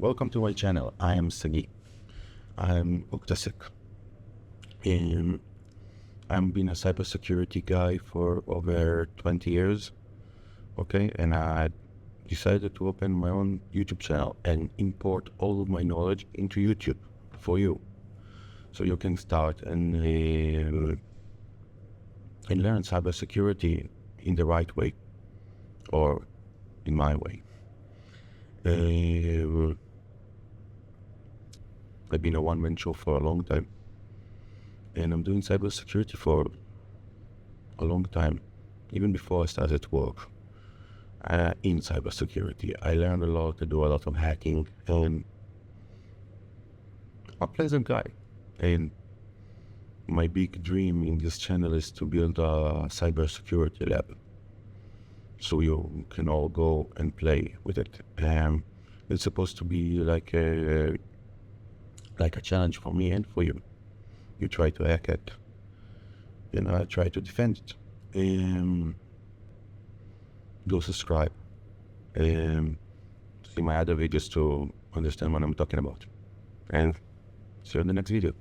welcome to my channel. I am Sagie. I'm OctaSec. And I've been a cybersecurity guy for over 20 years. Okay, and I decided to open my own YouTube channel and import all of my knowledge into YouTube for you. So you can start and learn cybersecurity in the right way, or in my way. I've been a one-man show for a long time, and I'm doing cybersecurity for a long time, even before I started work in cybersecurity. I learned a lot to do a lot of hacking, and I'm a pleasant guy. And my big dream in this channel is to build a cybersecurity lab, so you can all go and play with it. It's supposed to be like a challenge for me and for you. You try to hack it, and I try to defend it. Go subscribe. See my other videos to understand what I'm talking about. And see you in the next video.